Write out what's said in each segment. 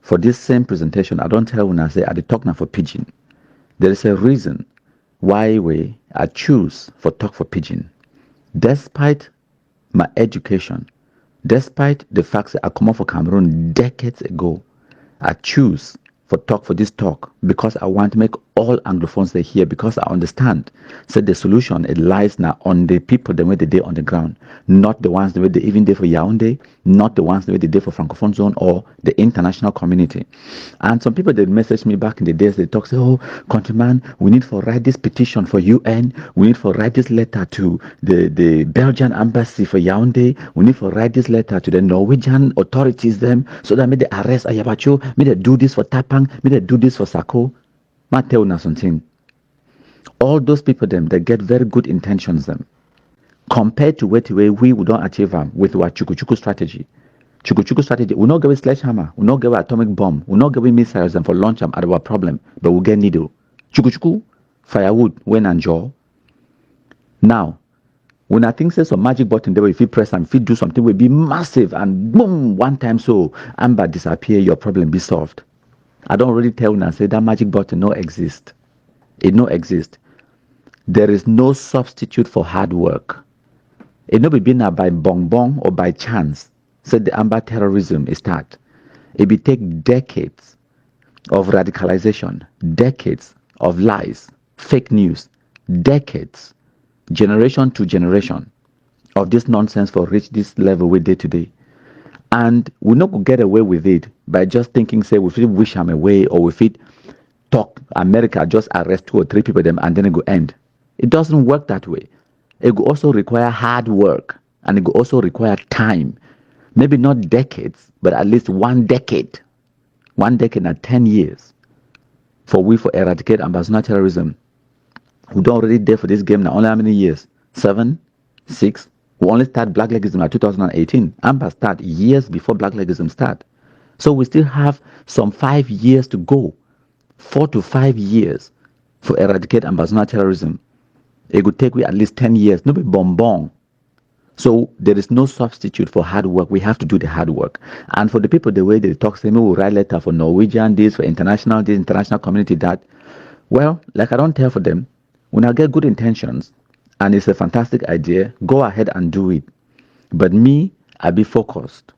for this same presentation, I don't tell when I say I dey talk now for pidgin. There is a reason why I choose for talk for pidgin. Despite my education, despite the fact that I come out for Cameroon decades ago, I choose for talk for this talk because I want to make all Anglophones they hear, because I understand. So the solution, it lies now on the people the way they day on the ground, not the ones the way they even day for Yaoundé, not the ones the way they day for Francophone zone or the international community. And some people they message me back in the days, they talk, say, oh, countryman, we need to write this petition for UN, we need to write this letter to the Belgian embassy for Yaoundé, we need to write this letter to the Norwegian authorities them, so that may they arrest Ayabacho, may they do this for Tapang, may they do this for Sako. Ma tell una something. All those people them, they get very good intentions them. Compared to what way we would not achieve them with our chuku strategy. Chuku strategy, we not give a sledgehammer, we not give a atomic bomb, we not give a missiles and for launch them at our problem, but we get needle. Chuku, firewood, when and jaw. Now, when I think says some magic button there, if you press and if you do something will be massive and boom, one time so amber disappear, your problem be solved. I don't really tell you and say that magic button no exist. It no exist. There is no substitute for hard work. It no be been by bong or by chance. Said the amber terrorism is start. It will take decades of radicalization, decades of lies, fake news, decades, generation to generation of this nonsense for reach this level we did today. And we not go get away with it by just thinking, say, we fit wish them away, or we fit talk America just arrest 2 or 3 people them and then it go end. It doesn't work that way. It will also require hard work, and it will also require time. Maybe not decades, but at least 1 decade. 1 decade and 10 years for eradicate ambassador terrorism. We don't already there for this game now. Only how many years? 7, 6. We only start black legism in 2018. AMBA start years before black legism start. So we still have some 5 years to go. 4 to 5 years for eradicate ambassador terrorism. It could take we at least 10 years. No be bonbon. So there is no substitute for hard work. We have to do the hard work. And for the people, the way they talk, say, we will write letter for Norwegian, this, for international, this, international community, that. Well, like I don't tell for them, when I get good intentions, and it's a fantastic idea, go ahead and do it. But me, I be focused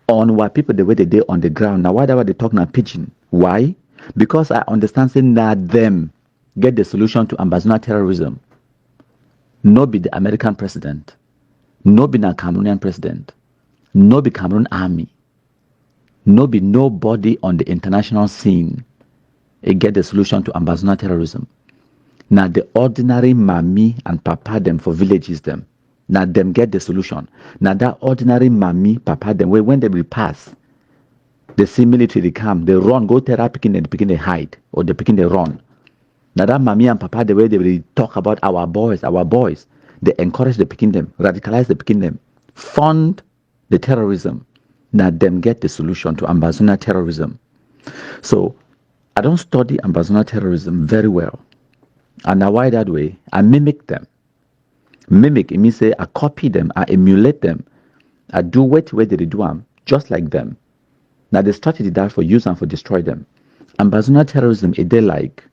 on what people the way they do on the ground. Now, why they talk now pidgin? Why? Because I understand saying that them get the solution to ambassador terrorism. No be the American president, no be the Cameroonian president, no be Cameroon army, no be nobody on the international scene. It get the solution to ambassador terrorism. Now the ordinary mommy and papa them for villages them. Now them get the solution. Now that ordinary mommy, papa them, when they will pass, they see military they come, they run, go tell picking and the picking they hide, or the picking they run. Now that mommy and papa, the way they will talk about our boys, they encourage the picking them, radicalize the picking them, fund the terrorism. Now them get the solution to ambassador terrorism. So I don't study ambassador terrorism very well. And now why that way? I mimic them. Mimic, it means say I copy them, I emulate them. I do what way they do them, just like them. Now the strategy that for use and for destroy them. Ambassador terrorism, is they like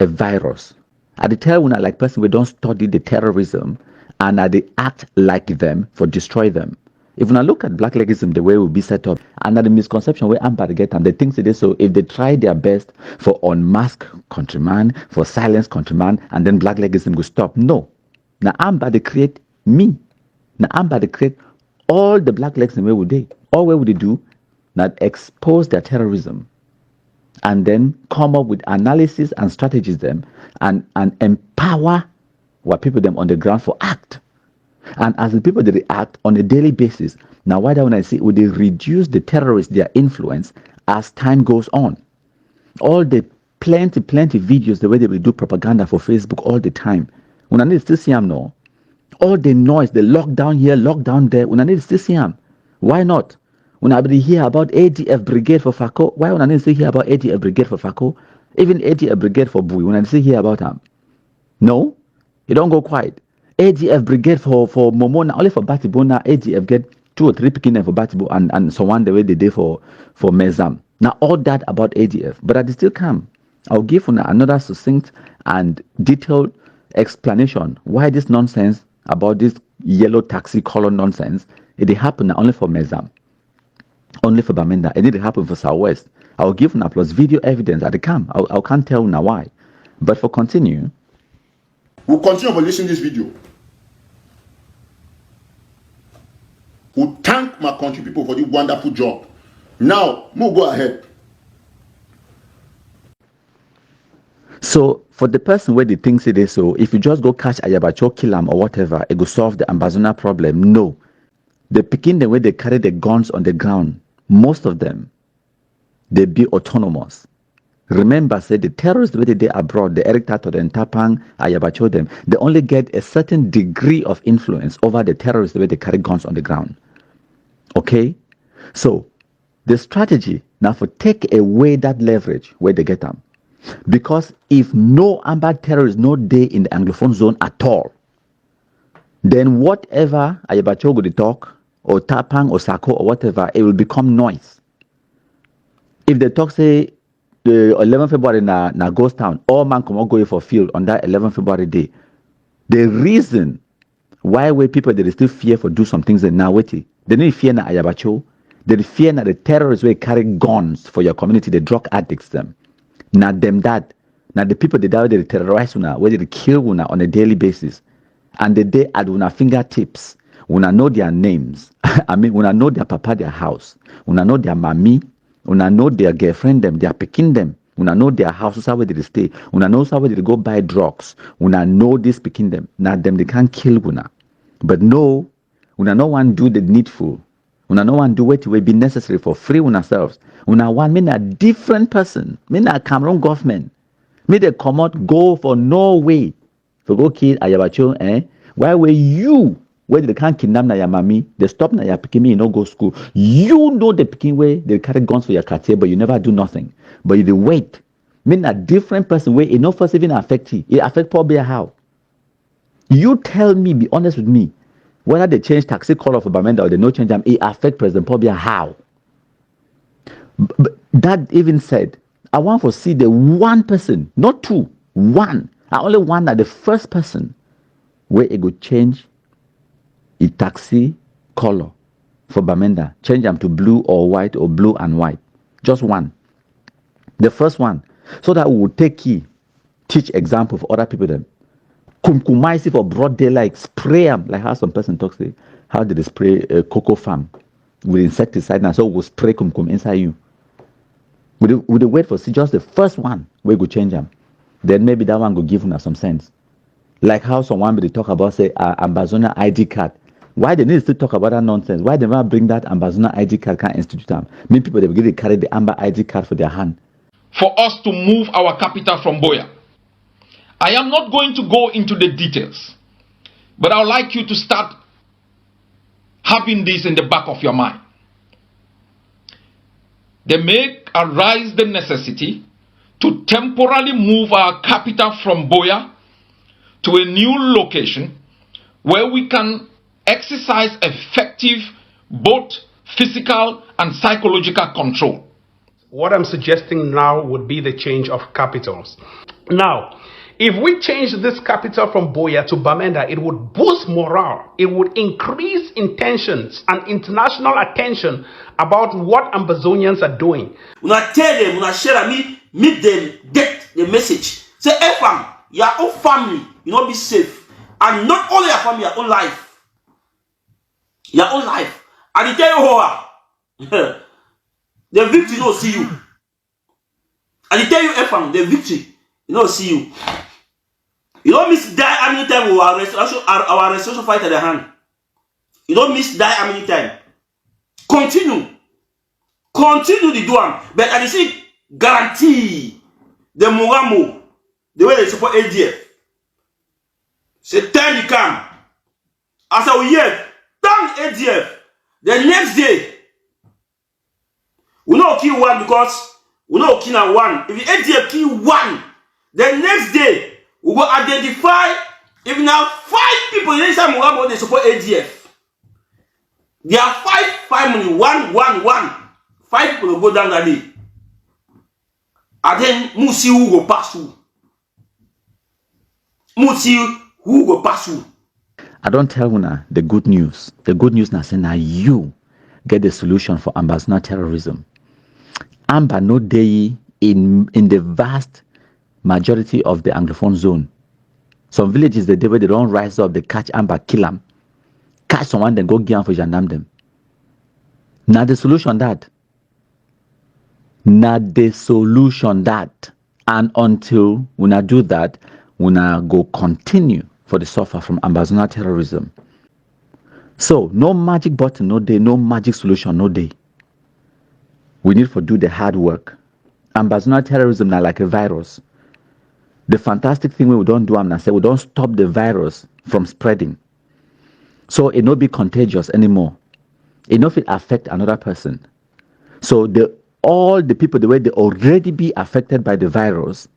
a virus. I tell when I like person we don't study the terrorism and they act like them for destroy them. If when I look at black legism, the way it will be set up, and the misconception where Amber get and they think they so if they try their best for unmask countryman, for silence countryman, and then black legism will stop. No. Now Amber they create me. Now Amber they create all the black legism where would they? All where would they do? Now expose their terrorism and then come up with analysis and strategies them and empower what people them on the ground for act. And as the people they react on a daily basis, now why that when I say would they reduce the terrorists their influence as time goes on? All the plenty videos the way they will do propaganda for Facebook all the time. When I need to see them no, all the noise, the lockdown here, lockdown there. When I need to see them, why not? When I hear about ADF brigade for Fako, why when I need to hear about ADF brigade for Fako, even ADF brigade for Bui? When I see hear about them, no, you don't go quiet. ADF brigade for Momona, only for Batibona, ADF get 2 or 3 picking them for Batibo and so on the way they did for Mezam. Now, all that about ADF, but I still come. I'll give another succinct and detailed explanation why this nonsense about this yellow taxi color nonsense, it happened only for Mezam, only for Bamenda, it didn't happen for Southwest. I'll give una plus video evidence at the camp. I can't tell now why. But for continue. We'll continue to listen to this video. We'll thank my country people for the wonderful job. Now, we'll go ahead. So, for the person where they think it is so, if you just go catch Ayabacho, kill him or whatever, it will solve the Ambazona problem. No. The picking the way they carry the guns on the ground, most of them, they be autonomous. Remember, say the terrorists where they abroad, the Eric Tato, the Tapang, Ayabacho, them, they only get a certain degree of influence over the terrorists where they carry guns on the ground. Okay? So, the strategy now for take away that leverage where they get them. Because if no armed terrorists no day in the Anglophone zone at all, then whatever Ayabacho go to talk, or Tapang or Sako or whatever, it will become noise. If they talk, say, the 11th February na ghost town, all man come on go for field on that 11th February day. The reason why people they still fear for do some things now wait, they need fear na Ayabacho, they fear na the terrorists will carry guns for your community, the drug addicts them. Now them that, now the people they terrorize una, where they kill una on a daily basis, and they at una fingertips, una know their names. I mean, una know their papa, their house, una know their mommy. Una know their girlfriend them, they are picking them. Una know their houses, how they stay. Una know how they go buy drugs. Una know this picking them. Now them they can't kill una. But no, una no one do the needful. Una no one do what will be necessary for free una selves. Una one mean a different person. Mean a Cameroon government. Me they come out go for no way. For go kill Ayabacho, eh? Why were you? Where they can't kidnap na your mommy, they stop na your pikin, you no go school. You know the pikin way they carry guns for your cartier, but you never do nothing. But you wait. Mean a different person way, it no first even affect you. It affect probably how. You tell me, be honest with me, whether they change taxi color for Bamenda or they no change them, it affect President Pobia how. But that even said, I want to see the one person, not two, one. I only want that the first person where it go change a taxi color for Bamenda, change them to blue or white or blue and white. Just one. The first one. So that we will take key, teach example for other people then. Kumkumaisi for broad daylight, spray them, like how some person talks, say, how did they spray a cocoa farm with insecticide, and so we'll spray kumkum inside you. Would they wait for see just the first one, we go change them. Then maybe that one will give us some sense. Like how someone will talk about, say, Ambazona ID card. Why they need to talk about that nonsense? Why they never bring that Ambazona ID card can't institute them? Many people they begin to carry the Amber ID card for their hand. For us to move our capital from Boya. I am not going to go into the details, but I would like you to start having this in the back of your mind. They may arise the necessity to temporarily move our capital from Boya to a new location where we can exercise effective both physical and psychological control. What I'm suggesting now would be the change of capitals. Now, if we change this capital from Boya to Bamenda, it would boost morale. It would increase intentions and international attention about what Ambazonians are doing. Una tell them, una share me, meet them, get the message. Say, hey fam, your own family, you know, be safe. And not only your family, your own life. Your own life. And they tell you how the victory no see you. And they tell you, hey fam, the victory, you know, see you. You don't miss die how many times our restoration fight at the hand. You don't miss die how many times. Continue. Continue the do one. But I see guarantee the Mogamo, the way they support ADF. Say time to come. As I will hear, thank ADF. The next day, we know kill one because we know kill one. If the ADF kill one, the next day, we will identify if now 5 people inside Mogamo they support ADF. There are 5 family, 1. 5 people will go down that day. And then Musi who go pass through. Musi who go pass through. I don't tell una the good news. The good news now say now you get the solution for ambassador terrorism. Amba no dey in the vast majority of the Anglophone zone. Some villages the day where they don't rise up, they catch Amba, kill them. Catch someone, then go give them for jandam them. Now the solution that. Not the solution that. And until we not do that, we not go continue for the suffer from ambassador terrorism. So no magic button, no day, no magic solution, no day. We need to do the hard work. Ambassador terrorism now like a virus. The fantastic thing we don't do, I'm not saying we don't stop the virus from spreading. So it not be contagious anymore. It not will affect another person. So all the people the way they already be affected by the virus,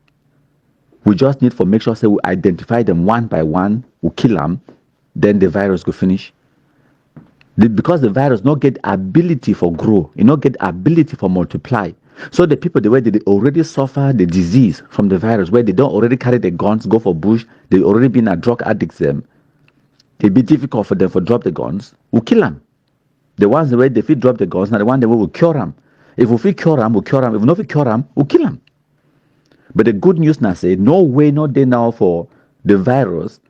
we just need to make sure say we identify them one by one, we kill them, then the virus go finish. Because the virus not get ability for grow, it not get ability for multiply. So the people the way they already suffer the disease from the virus, where they don't already carry the guns, go for bush, they already been a drug addicts them. It be difficult for them to drop the guns, we kill them. The ones the way they fit drop the guns, now the one the way we cure them. If we fit cure them, we cure them. If we not fit cure them, we kill them. But the good news now say no way, no day now for the virus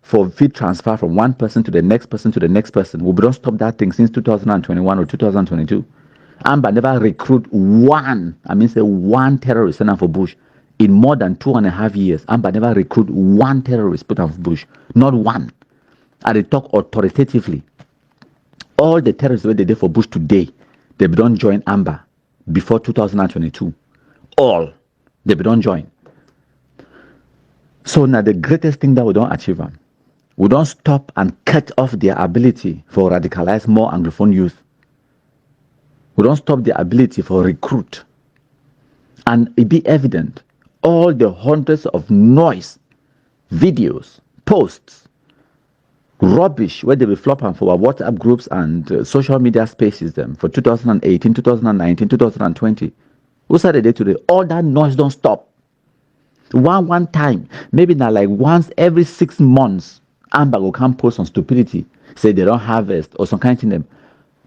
for fit transfer from one person to the next person to the next person. We don't stop that thing since 2021 or 2022. Amba never recruit one terrorist sent for bush in more than 2.5 years. Amba never recruit one terrorist put on for bush, not one. And they talk authoritatively. All the terrorists that they did for bush today, they don't join Amba before 2022. All they don't join. So now the greatest thing that we don't achieve, we don't stop and cut off their ability for radicalize more Anglophone youth. We don't stop their ability for recruit. And it be evident, all the hundreds of noise, videos, posts, rubbish where they will flop on for our WhatsApp groups and social media spaces them for 2018, 2019, 2020. Who said the day today? All that noise don't stop. One time, maybe not like once every 6 months, Amber will come post on stupidity, say they don't harvest or some kind of thing.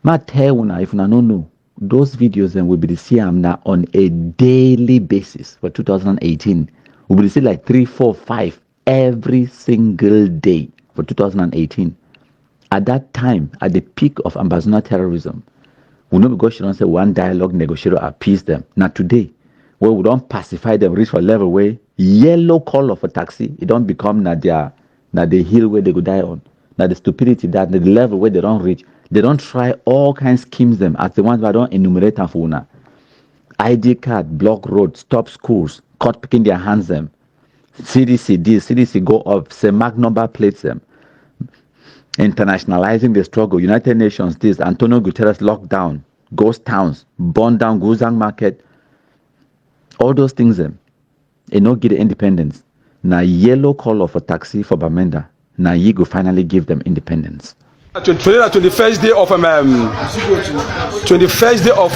Ma tell una if una no know, those videos then will be the same now on a daily basis for 2018. We will see like 3, 4, 5 every single day for 2018. At that time, at the peak of ambassador terrorism, we know because she don't say one dialogue negotiator appease them. Now today, where we don't pacify them, reach for a level where yellow color for taxi, it don't become na the hill where they go die on. Now the stupidity that the level where they don't reach, they don't try all kinds of schemes them as the ones that don't enumerate for una. ID card, block road, stop schools, caught picking their hands them. CDC go up, say mark number plates them. Internationalizing the struggle, United Nations this, Antonio Guterres lockdown, ghost towns, burn down Guzang market, all those things them. It no get the independence. Now yellow color for taxi for Bamenda. Now you go finally give them independence. 21st day of 21st day of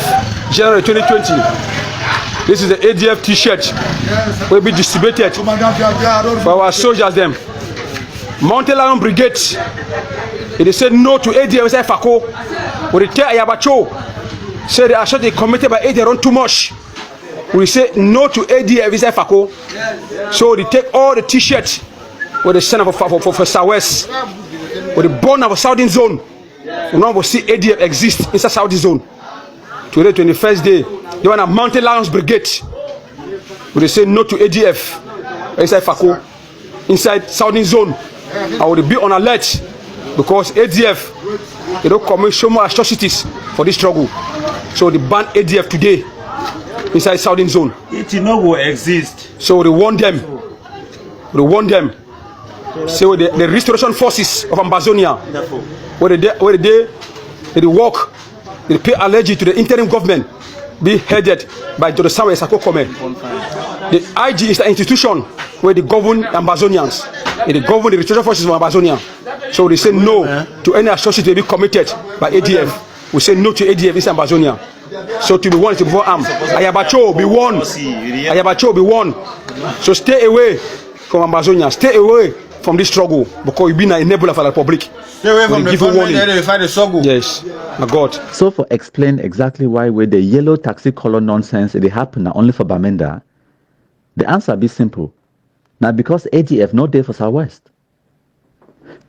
January 2020. This is the ADF T-shirt. Will be distributed for our soldiers. Them Mountain Lion Brigade. They said no to ADF. Say Fako. We tell Ayabacho. Say the assault committed by ADF run too much. We say no to ADF. Say Fako. So they take all the T-shirts with the send for Southwest. With the born of a Southern zone, we now will see ADF exist inside Southern zone. Today, 21st day, they want a Mountain Lions Brigade. They say no to ADF inside Fako, inside Southern zone. I will be on alert because ADF they don't commit so much atrocities for this struggle. So they ban ADF today inside Southern zone. It no will exist. So they warn them. They warn them. So the restoration forces of Ambazonia, where they work, they pay allergy to the interim government, be headed by Dr. Samuel Sakokome. The IG is the institution where they govern Ambazonians, and they govern the restoration forces of Ambazonia. So they say no to any associate to be committed by ADF. We say no to ADF in Ambazonia. So to be one is to be before arm. Ayabacho be one. Ayabacho be one. So stay away from Amazonia. Stay away from this struggle because you've been an enabler for the public. Stay away from the government and fight the struggle. Yes, my God. So for explain exactly why with the yellow taxi color nonsense it happen only for Bamenda, the answer be simple. Now because ADF no day for Southwest.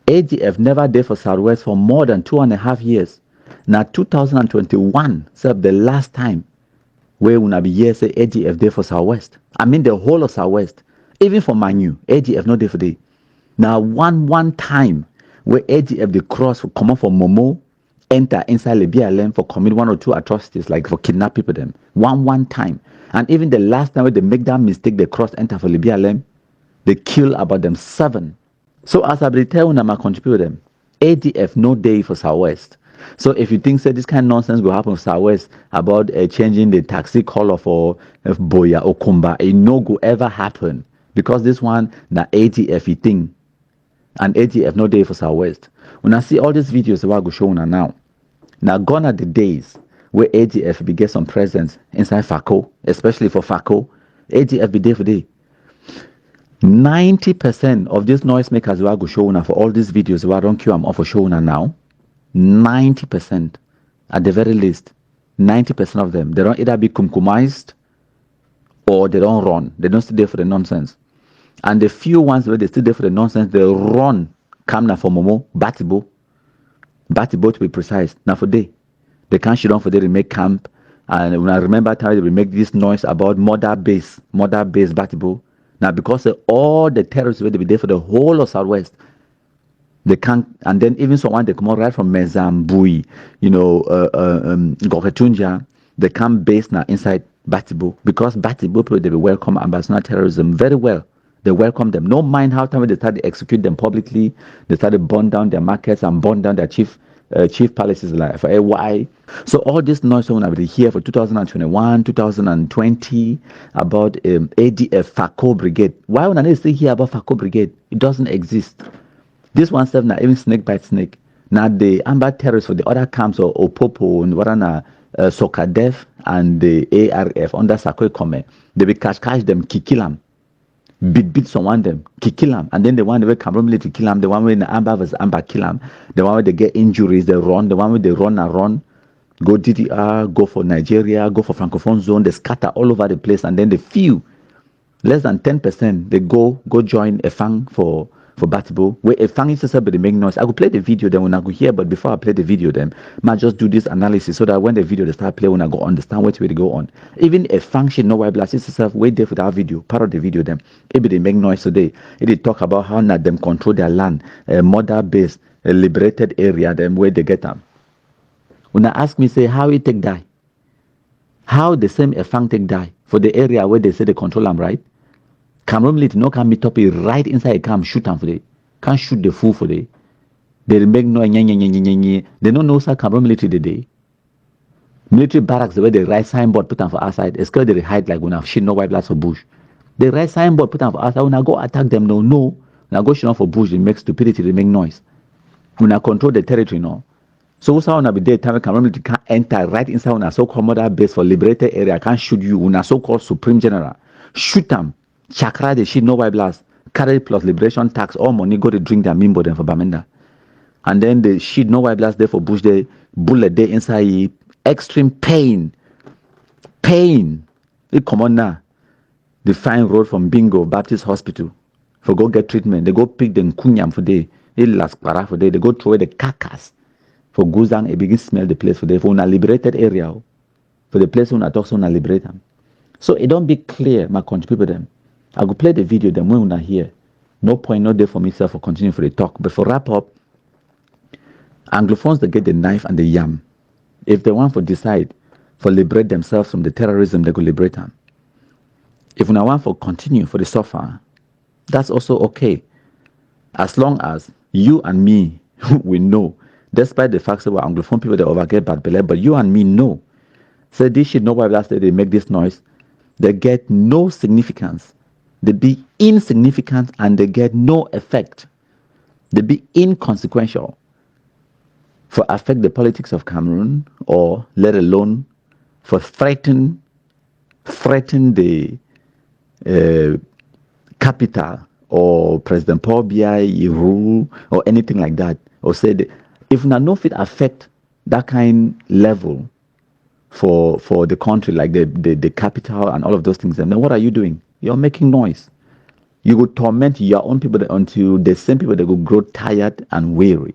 ADF never did for Southwest for more than 2.5 years. Now 2021 served the last time where we be here say ADF did for Southwest. I mean the whole of Southwest. Even for Manu, ADF no day for day. Now one time where ADF the cross will come up for Momo, enter inside the BLM for commit 1 or 2 atrocities like for kidnap people them. One time. And even the last time where they make that mistake, they cross enter for the BLM, they kill about them 7. So as I tell you, I contribute them. ADF no day for Southwest. So if you think this kind of nonsense will happen for Southwest about changing the taxi color for Boya or Kumba, it no go ever happen because this one na ADF thing, and ADF no day for Southwest. When I see all these videos that I go show now gone are the days where ADF be get some presence inside FACO, especially for FACO. ADF be day for day. 90% of these noisemakers who are go show now for all these videos who I don't care I'm off for show now. 90% at the very least, 90% of them, they don't either be compromised or they don't run. They don't stay there for the nonsense. And the few ones where they stay there for the nonsense, they run. Come now for Momo, Batibo to be precise. Now for they can't shoot on for they make camp. And when I remember time they make this noise about mother base Batibo. Now, because all the terrorists will be there for the whole of Southwest, they can't, and then even someone they come out right from Mezambui, Goketunja, they come base now inside Batibo because Batibo people they will welcome ambassador terrorism very well. They welcome them. No mind how time they started to execute them publicly, they started to burn down their markets and burn down their chief palaces like for AY. So all this noise when I be here for 2021, 2020 about ADF FACO brigade. Why when I say here about FACO brigade? It doesn't exist. This one serve now even snake bite snake. Now the amber terrorists for the other camps or Popo and Warana Sokadef and the ARF under Sakoi Kome, they will catch them, kill them. Beat someone them, kill them, and then the one where Cameroon military kill them, the one where the Amber was Amber kill them, the one where they get injuries, they run, the one where they run, go DDR, go for Nigeria, go for Francophone zone, they scatter all over the place, and then the few, less than 10%, they go join a fang for Batibo, where a fang is just but they make noise. I could play the video then when I go here, but before I play the video then, might just do this analysis so that when the video they start playing, when I go understand what way to go on. Even a function, no why blast itself, wait there for that video, part of the video them. Maybe they make noise today. If they talk about how not them control their land, mother base, a liberated area, them where they get them. When I ask me, say, how it take die? How the same a fang take die for the area where they say they control them, right? Cameroon military no can meet up right inside a camp, shoot them for the can't shoot the fool for the they make no they don't know sir Cameroon military the day. Military barracks the way they write signboard put them for outside, it's because they hide like when I shit no white blast for bush. They write signboard put them for outside, when I go attack them, no. When I go shoot for bush, they make stupidity, they make noise. When I control the territory, no. So what's how be there time Cameroon military can't enter right inside when I so-called mother base for liberated area, can't shoot you when I so-called supreme general. Shoot them. Chakra the shit no white blast, carry plus liberation tax, all money go to drink their mimbo then for Bamenda. And then the shit no white blast there for bush the bullet there inside extreme pain. It come on now. The fine road from Bingo Baptist Hospital for go get treatment. They go pick the kunyam for day, they last para for day, they go throw away the carcass for Guzang a begin smell the place for day for una liberated area. For the place una talk so una liberate them. So it don't be clear my country people them. I go play the video then when we're here. No point, no day for myself for continuing for the talk. But for wrap up, Anglophones they get the knife and the yam. If they want to decide for liberate themselves from the terrorism, they go liberate them. If we want for continue for the suffer, that's also okay. As long as you and me we know, despite the fact that we're Anglophone people they overget bad belly, but you and me know. So this shit nobody last day they make this noise, they get no significance. They be insignificant and they get no effect. They be inconsequential for affect the politics of Cameroon or let alone for threaten the capital or President Paul Biya rule or anything like that, or say that if na no fit affect that kind level for the country, like the capital and all of those things, then what are you doing? You're making noise. You will torment your own people until the same people that will grow tired and weary.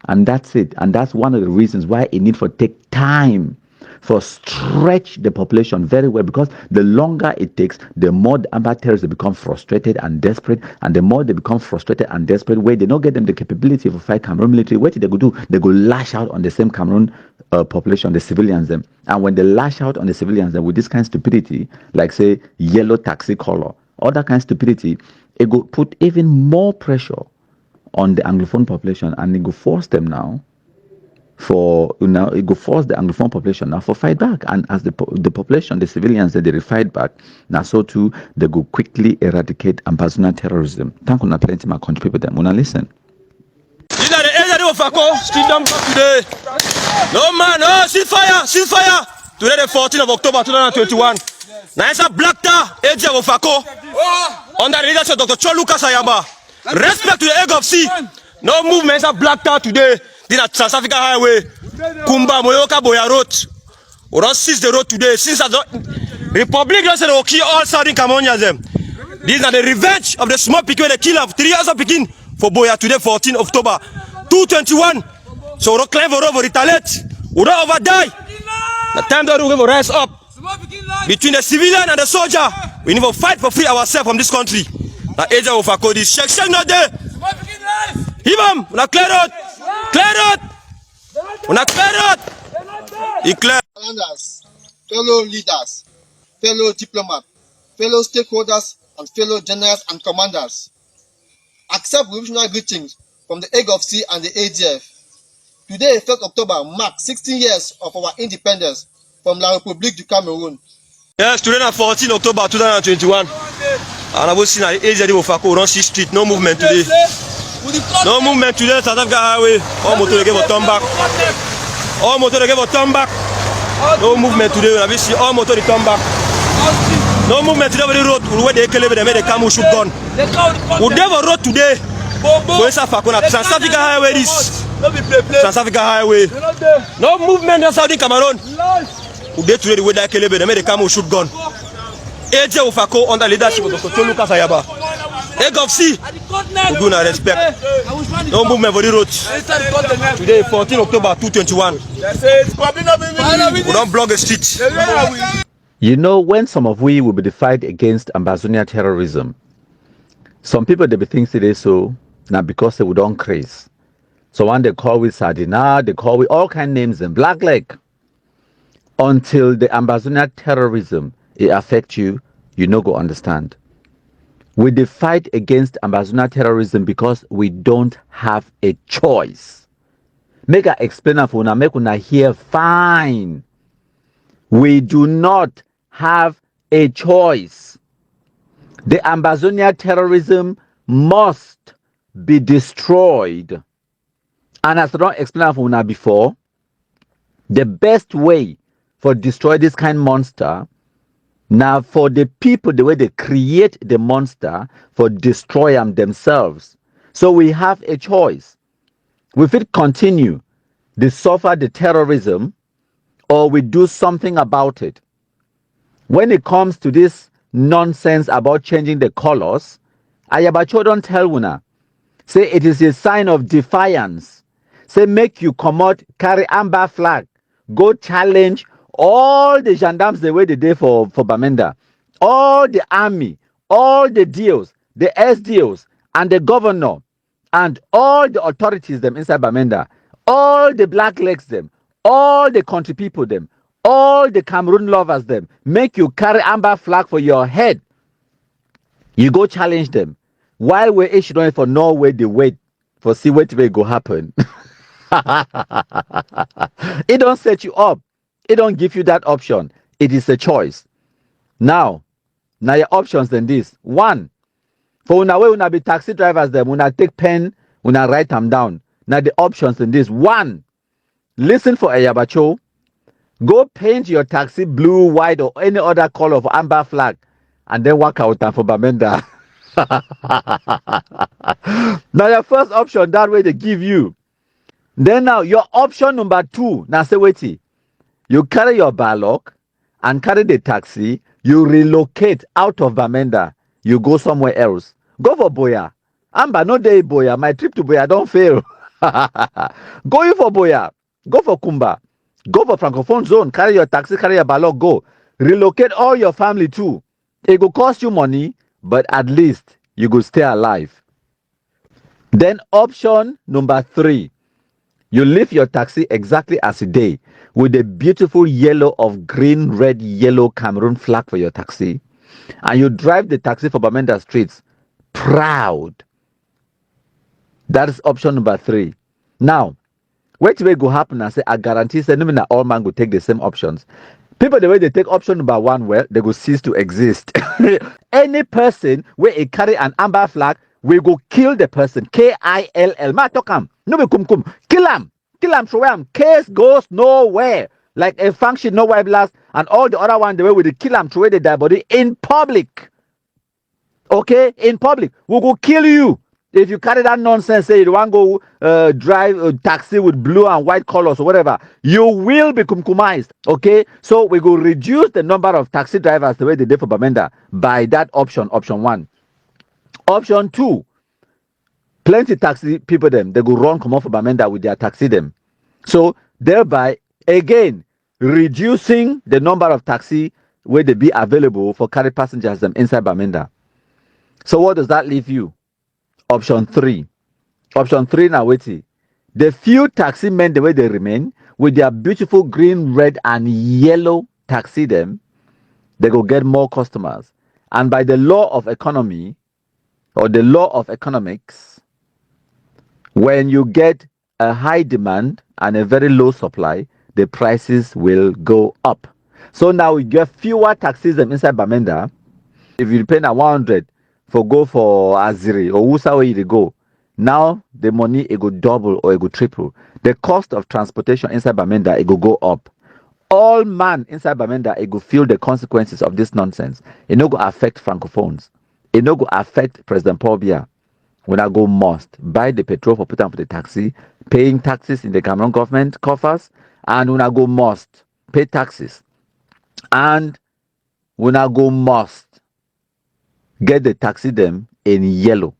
And that's it. And that's one of the reasons why it needs to take time for stretch the population very well, because the longer it takes, the more the armed terrorists become frustrated and desperate, and the more they become frustrated and desperate, where they don't get them the capability of fight Cameroon military, what they go do? They go lash out on the same Cameroon population, the civilians them. And when they lash out on the civilians them with this kind of stupidity, like say yellow taxi color, all that kind of stupidity, it go put even more pressure on the Anglophone population, and it go force them now for, it go force the Anglophone population now for fight back. And as the population, the civilians, they fight back, now so too, they go quickly eradicate ambassador terrorism. Thank you, plenty my country people them. Wanna listen? These are the age of Fako, still them today. No man, no, see fire. Today the 14th of October 2021. Now it's a black tar, age of Fako, under the leadership of Dr. Choluka Sayaba. Respect to the egg of sea. No movement, it's a black tar today. This is South Africa Highway, Kumba, Moyoka, Boya Road. We don't seize the road today. Since the Republic just said they will kill all Southern Cameroonians. These are the revenge of the small pikin they kill of 3 years of Pekin for Boya today, 14 October 2021. So we don't claim for retaliate. We don't overdie. The time that we will rise up between the civilian and the soldier. We need to fight for free ourselves from this country. The age of Fako, this shake not there. Him, we not clear out. Clear out! We not clear out! He clear. Fellow leaders, fellow diplomats, fellow stakeholders, and fellow generals and commanders, accept revolutionary greetings from the egg of sea and the ADF. Today, 1st October, marks 16 years of our independence from La République du Cameroon. Yes, today is 14 October 2021. And I will see that ADF of Fako, don't see street, no movement today. No movement today, South Africa Highway. All motor they give a turn back. All motor they give a turn back. No movement today. We see all motor they turn back. No movement today on the road. Where they kill them, they made a camel shoot gun. We never road today. Go inside Fakona. South Africa Highway this. South Africa Highway. No movement in Southern Cameroon. We dey today the way they kill them, they made a camel shoot gun. AJ Ofako under leadership of Dr. Choluka Sayaba. Egg of sea, we do not respect. No movement for the road. Today, 14 October 2021. We don't block the street. You know, when some of we will be the fight against ambassador terrorism, some people they be think today so now because they would don't craze. So one they call with Sardina, they call with all kind of names and black leg. Until the ambassador terrorism it affect you, you no go understand. We dey fight against ambassador terrorism because we don't have a choice. Make I explain for una, make una hear fine. We do not have a choice. The ambassador terrorism must be destroyed. And as I don't explain for una before, the best way for destroy this kind of monster, now for the people, the way they create the monster, for destroy them themselves. So we have a choice. We will continue to suffer the terrorism, or we do something about it. When it comes to this nonsense about changing the colors, Ayabacho don't tell una. Say it is a sign of defiance. Say make you come out, carry amber flag, go challenge all the gendarmes the way they did for Bamenda, all the army, all the DOs, the SDOs, and the governor, and all the authorities them inside Bamenda, all the black legs them, all the country people them, all the Cameroon lovers them, make you carry amber flag for your head. You go challenge them. While we're issuing for Norway, they wait for see what will go happen. It don't set you up. It don't give you that option. It is a choice. Now your options than this. One, for una way una be taxi drivers them, una take pen, una write them down. Now the options in this. One, listen for Ayabacho, Go paint your taxi blue, white, or any other color of amber flag, and then work out for Bamenda. Now your first option, that way they give you. Then now your option number 2. Now say wait, you carry your ballot and carry the taxi. You relocate out of Bamenda. You go somewhere else. Go for Boya. Amba no day Boya. My trip to Boya don't fail. Go you for Boya. Go for Kumba. Go for Francophone zone. Carry your taxi, carry your ballot, go. Relocate all your family too. It will cost you money, but at least you will stay alive. Then option number 3. You leave your taxi exactly as a day with a beautiful yellow of green, red, yellow Cameroon flag for your taxi. And you drive the taxi for Bamenda streets. Proud. That is option number 3. Now, what will go happen? I say, I guarantee say, no, all man will take the same options. People, the way they take option number 1, well, they will cease to exist. Any person where they carry an amber flag, we go kill the person. Kill. Ma talk am. No be kum. Kill him. Throw him. Case goes nowhere. Like a function, no white blast, and all the other one, the way we dey kill him, throw the dead body in public. Okay, in public, we go kill you. If you carry that nonsense, say you want to go drive a taxi with blue and white colors or whatever, you will be kumkumized. Okay, so we go reduce the number of taxi drivers the way they did for Bamenda by that option 1. Option 2, plenty taxi people them, they go run come off for Bamenda with their taxi them. So thereby, again, reducing the number of taxi where they be available for carry passengers them inside Bamenda. So what does that leave you? Option 3. Option 3 now wait. The few taxi men the way they remain with their beautiful green, red, and yellow taxi them, they go get more customers. And by the law of economy or the law of economics, when you get a high demand and a very low supply, the prices will go up. So now we get fewer taxis them inside Bamenda. If you pay now 100 for Aziri or Wusa where you go, now the money it go double or it go triple. The cost of transportation inside Bamenda it go up. All man inside Bamenda it go feel the consequences of this nonsense. It no go affect francophones. It no go affect President Paul Biya. When I go must buy the petrol for putting for the taxi, paying taxes in the Cameroon government coffers, and when I go must pay taxes, and when I go must get the taxi them in yellow,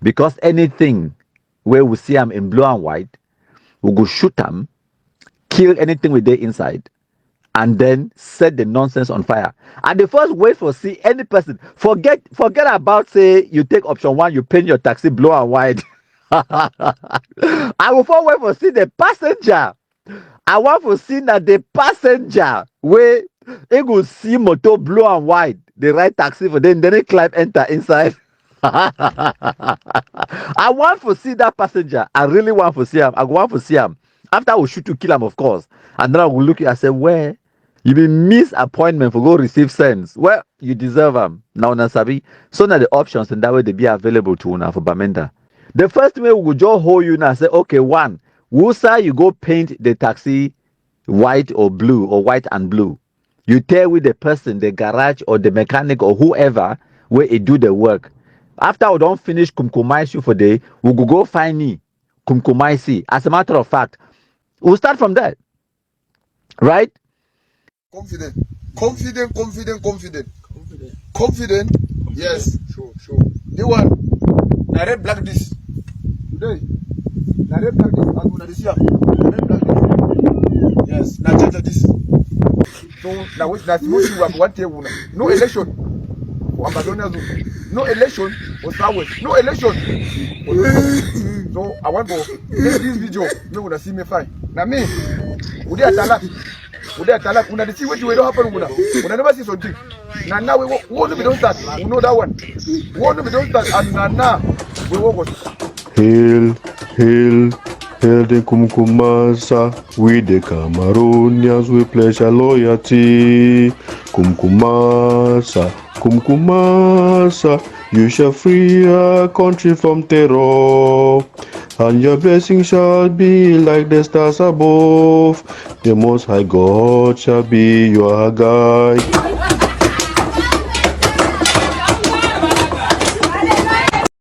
because anything where we see them in blue and white, we go shoot them, kill anything with the inside, and then set the nonsense on fire. And the first way for see any person, forget about say you take option 1, you paint your taxi blue and white. I will forward for see the passenger. I want to see that the passenger where they go see motor blue and white, the right taxi for them, then they climb enter inside. I want to see that passenger. I really want to see him. I want to see him. After I will shoot to kill him, of course. And then I will look at you and say, where? You be miss appointment for go receive sense. Well, you deserve them. Now, Nasabi. So now the options and that way they be available to una for Bamenda. The first way we will just hold you now say, okay, 1, Wusa, you go paint the taxi white or blue or white and blue. You tell with the person, the garage or the mechanic or whoever where it do the work. After we don't finish kumkumais you for day, we will go find me kumkumaisi. As a matter of fact, we'll start from there. Right? Confident. Yes. Sure. The one. I read black this. Today. I read black this. I'm gonna this year. Red black this. Yes. Now change this. So now that's most you have one table. No election. No election was Southwest. No election. So I want to make this video. You wanna see me fine. Now me, would you talk? Una see what you don't happen. Una never see something. Now we won't be don't start. We know that one. We won't be don't start. And now we won't. Hail the Kumkumasa, we the Cameroonians, we pledge our loyalty. Kumkumasa, you shall free our country from terror. and your blessing shall be like the stars above. The Most High God shall be your guide.